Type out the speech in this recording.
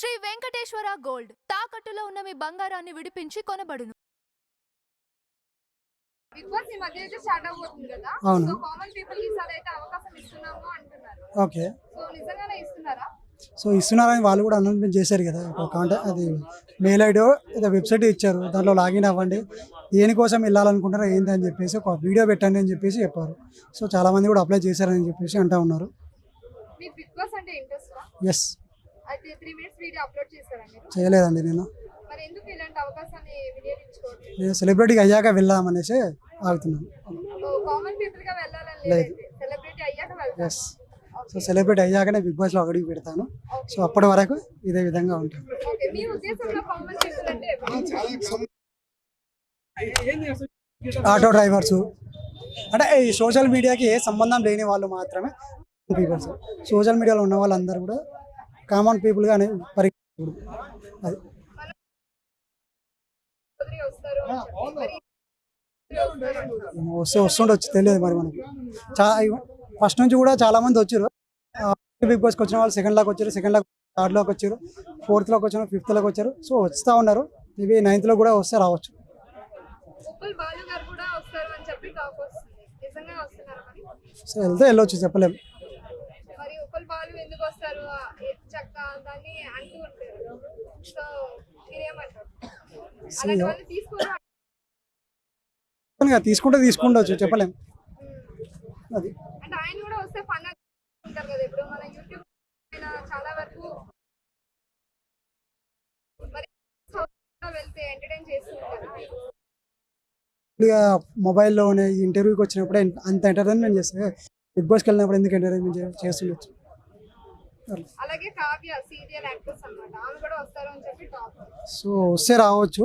Shri Venkateswara gold తాకట్టులో ఉన్న మీ బంగారాన్ని విడిపించి కొనబడును. బిగ్ బాస్ ఈ మధ్య అయితే స్టార్ట్ అవబోతుంది కదా. అవును. సో కామన్ పీపుల్ కి ఈసారి అయితే అవకాశం ఇస్తున్నాము అంటున్నారు. ఓకే. సో నిజంగానే ఇస్తున్నారా? సో ఇస్తున్నారని వాళ్ళు కూడా అనౌన్స్మెంట్ చేశారు కదా. ఒక కాంటాక్ట్ అది మెయిల్ ఐడి ఏదో వెబ్సైట్ ఇచ్చారు, దాంట్లో లాగిన్ అవ్వండి, దేనికోసం వెళ్ళాలనుకుంటారో ఏంటి అని చెప్పేసి ఒక వీడియో పెట్టండి అని చెప్పేసి చెప్పారు. సో చాలామంది కూడా అప్లై చేశారని చెప్పేసి అంటూ ఉన్నారు. మీకు బిగ్ బాస్ అంటే ఇంట్రెస్టా? ఎస్. అయితే 3 minutes వీడియో అప్లోడ్ చేశారా మీరు? చేయలేదండి నేను. మరి ఎందుకు ఇలాంటి అవకాశాన్ని వినియోగించుకోవట్లేదు? నేను సెలబ్రిటీగా అయ్యాక వెళ్దామనేసి ఆగుతున్నాను. కామన్ పీపుల్ గా వెళ్ళాలని లేదు, సెలబ్రిటీ అయ్యాక వెళ్తారు. ఎస్. సో సెలబ్రిటీ అయ్యాకనే బిగ్ బాస్లో అడుగు పెడతాను. సో అప్పటి వరకు ఇదే విధంగా ఉంటుంది. ఓకే, మీ ఉద్దేశంలో కామన్ పీపుల్ అంటే ఆటో డ్రైవర్సు అంటే ఈ సోషల్ మీడియాకి ఏ సంబంధం లేని వాళ్ళు మాత్రమే పీపుల్స్. సోషల్ మీడియాలో ఉన్న వాళ్ళందరూ కూడా కామన్ పీపుల్గా అనే పరిగణించకూడదు. అది వస్తారు అని చెప్పి మరి వస్తుండొచ్చు, తెలియదు మరి మనకి. ఫస్ట్ నుంచి కూడా చాలామంది వచ్చారు. బిగ్ బాస్కి వచ్చిన వాళ్ళు సెకండ్ లాక్ వచ్చారు, సెకండ్ లాక్ థర్డ్ లాక్ వచ్చారు, ఫోర్త్ లాక్ వచ్చారు, ఫిఫ్త్ లాక్ వచ్చారు. సో వస్తూ ఉన్నారు. ఇవి 9th లో కూడా వస్తే రావచ్చు. ఉప్పల్ బాలు గారు కూడా వస్తారు అని చెప్పి టాక్ వస్తుంది. నిజంగా వస్తున్నారా మరి? సో వెళ్తే వెళ్ళొచ్చు, చెప్పలేము. మరి ఉప్పల్ బాలు ఎందుకు వస్తారు చక్క దాన్ని అంటూ ఉంటారు. సో మీరేమంటారు? అలాంటి వాళ్ళు తీసుకోరు తీసుకుండొచ్చు, చెప్పలేము. అది అంటే ఆయన కూడా వస్తే ఫన్ అంటారు కదా. ఇప్పుడు మన యూట్యూబ్ పైన చాలా వరకు మరి వెళ్తే ఎంటర్టైన్ చేస్తుంటారు. మొబైల్లోనే ఇంటర్వ్యూకి వచ్చినప్పుడు అంత ఎంటర్టైన్మెంట్ చేస్తే బిగ్ బాస్కి వెళ్ళినప్పుడు ఎందుకు ఎంటర్టైన్మెంట్ చేస్తుండొచ్చు. అలాగే కావ్య సీరియల్ యాక్ట్రెస్ అన్నమాట, ఆమె కూడా వస్తారు అని చెప్పి టాక్. సో వస్తే రావచ్చు.